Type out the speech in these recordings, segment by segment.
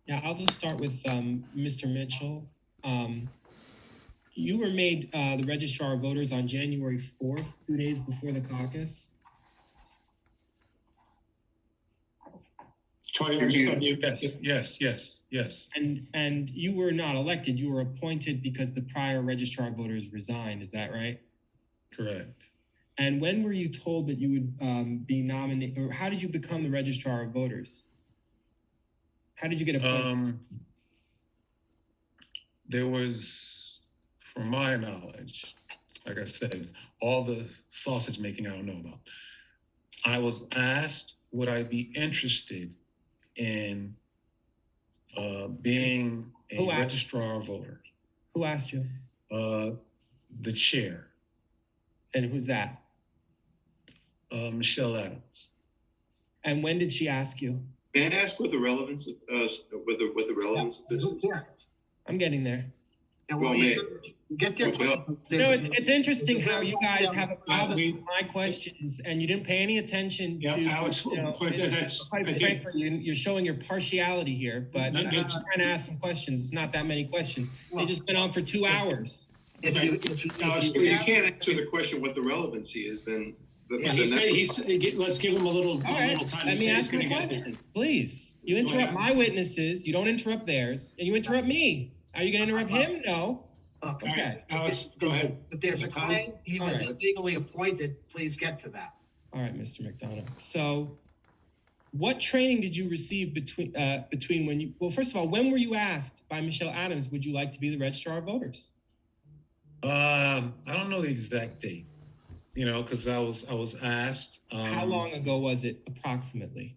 Yeah, I'll just start with Mr. Mitchell. You were made the Registrar of Voters on January 4th, 2 days before the caucus. Troy, you're just on mute. Yes. And you were not elected. You were appointed because the prior Registrar of Voters resigned. Is that right? Correct. And when were you told that you would be nominated, or how did you become the Registrar of Voters? How did you get appointed? There was, from my knowledge, like I said, all the sausage making I don't know about. I was asked, would I be interested in being a registrar of voters? Who asked you? The chair. And who's that? Michelle Adams. And when did she ask you? May I ask what the relevance of this is? Yeah. I'm getting there. Well, Get there. It's interesting how you guys have a problem with my questions and you didn't pay any attention to. Alex, you're showing your partiality here, but I'm trying to ask some questions. It's not that many questions. They just been on for 2 hours. If you can't answer the question what the relevancy is, then let's give him a little time to say he's going to get there. Please. You interrupt my witnesses, you don't interrupt theirs, and you interrupt me. Are you going to interrupt him? No. Okay. All right, Alex, go ahead. If there's a claim he was illegally appointed, please get to that. All right, Mr. McDonough. So what training did you receive between when you, well, first of all, when were you asked by Michelle Adams, would you like to be the Registrar of Voters? I don't know the exact date, because I was asked. How long ago was it approximately?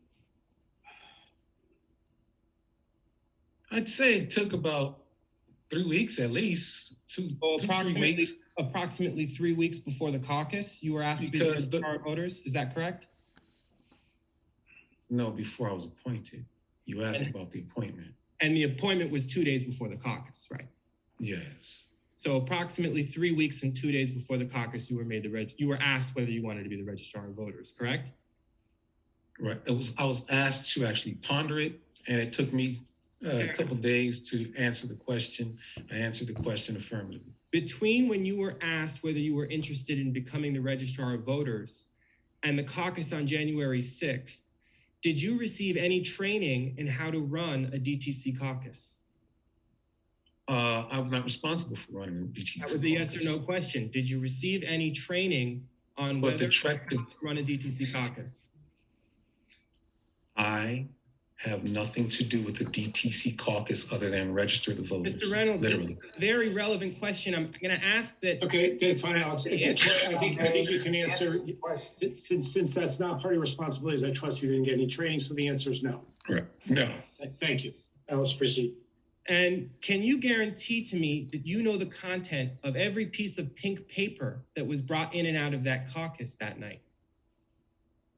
I'd say it took about 3 weeks at least, 3 weeks. Approximately 3 weeks before the caucus, you were asked to be the Registrar of Voters. Is that correct? No, before I was appointed. You asked about the appointment. And the appointment was 2 days before the caucus, right? Yes. So approximately 3 weeks and 2 days before the caucus, you were asked whether you wanted to be the Registrar of Voters, correct? Right. I was asked to actually ponder it, and it took me a couple days to answer the question. I answered the question affirmatively. Between when you were asked whether you were interested in becoming the Registrar of Voters and the caucus on January 6th, did you receive any training in how to run a DTC caucus? I was not responsible for running a DTC caucus. That was the yes or no question. Did you receive any training on whether to run a DTC caucus? I have nothing to do with the DTC caucus other than register the voters. Mr. Reynolds, literally. This is a very relevant question. I'm going to ask that. Okay, then fine, Alex. I think you can answer. Since that's not part of your responsibilities, I trust you didn't get any training, so the answer is no. Correct. No. Thank you. Alice, proceed. And can you guarantee to me that you know the content of every piece of pink paper that was brought in and out of that caucus that night?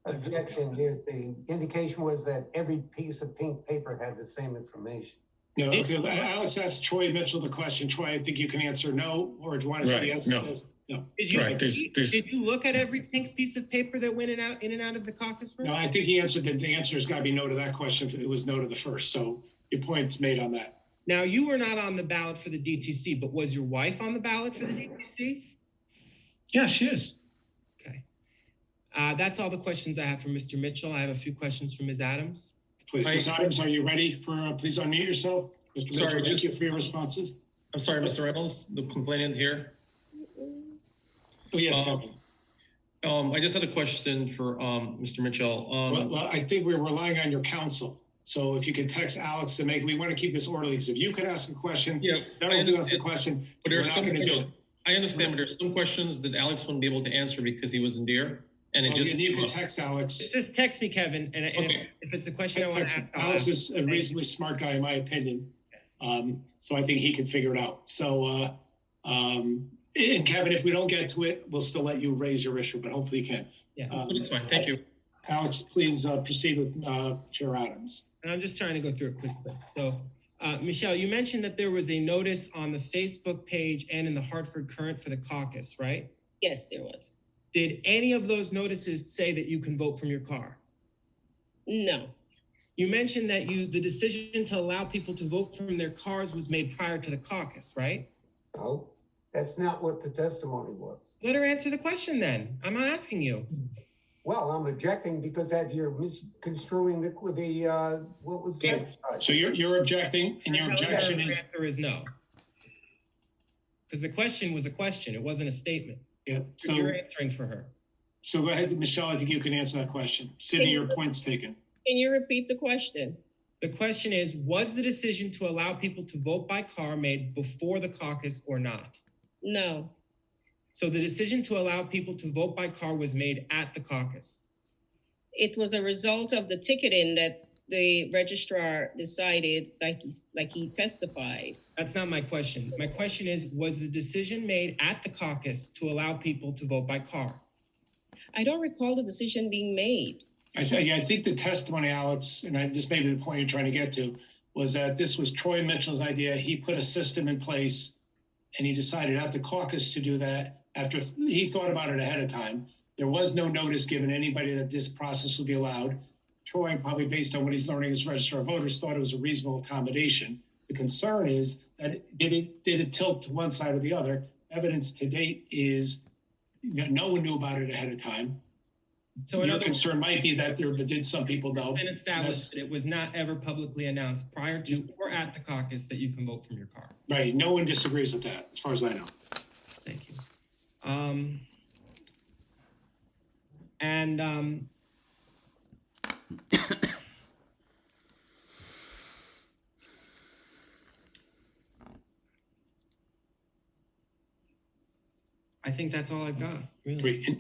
Objection. The indication was that every piece of pink paper had the same information. No, okay. Alex asked Troy Mitchell the question. Troy, I think you can answer no, or do you want to say yes? No. Did you look at every pink piece of paper that went in and out of the caucus room? No, I think he answered that the answer has got to be no to that question. It was no to the first. So your point's made on that. Now, you were not on the ballot for the DTC, but was your wife on the ballot for the DTC? Yeah, she is. Okay. That's all the questions I have for Mr. Mitchell. I have a few questions from Ms. Adams. Please, Ms. Adams, are you ready for, please unmute yourself. Mr. Mitchell, thank you for your responses. I'm sorry, Mr. Reynolds, the complainant here. Oh, yes, Kevin. I just had a question for Mr. Mitchell. Well, I think we're relying on your counsel. So if you could text Alex we want to keep this orderly. Because if you could ask a question, then we'll ask a question. But there's some questions. I understand, but there's some questions that Alex wouldn't be able to answer because he wasn't there. And you can text Alex. Just text me, Kevin. And if it's a question I want to ask, Alex is a reasonably smart guy, in my opinion. So I think he can figure it out. So, and Kevin, if we don't get to it, we'll still let you raise your issue, but hopefully you can. Yeah, that's fine. Thank you. Alex, please proceed with Chair Adams. And I'm just trying to go through it quickly. So, Michelle, you mentioned that there was a notice on the Facebook page and in the Hartford Current for the caucus, right? Yes, there was. Did any of those notices say that you can vote from your car? No. You mentioned that the decision to allow people to vote from their cars was made prior to the caucus, right? No, that's not what the testimony was. Let her answer the question then. I'm not asking you. Well, I'm objecting because that you're misconstruing the what was Okay. testified. So you're objecting, and your Her objection is, answer is no. Because the question was a question. It wasn't a statement. yeah, So you're answering for her. so go ahead, Michelle, I think you can answer that question. Sydney, your point's taken. Can you repeat the question? The question is, was the decision to allow people to vote by car made before the caucus or not? No, So the decision to allow people to vote by car was made at the caucus. it was a result of the ticketing that the registrar decided, like he testified. That's not my question. My question is, was the decision made at the caucus to allow people to vote by car? I don't recall the decision being made. I think the testimony, Alex, and this may be the point you're trying to get to, was that this was Troy Mitchell's idea. He put a system in place, and he decided at the caucus to do that after he thought about it ahead of time. There was no notice given anybody that this process would be allowed. Troy, probably based on what he's learning as registrar of voters, thought it was a reasonable accommodation. The concern is that did it tilt to one side or the other? Evidence to date is no one knew about it ahead of time. So Your another concern might be that there did some people know. been established that it was not ever publicly announced prior to or at the caucus that you can vote from your car. Right. No one disagrees with that, as far as I know. Thank you. And I think that's all I've got, really. Great.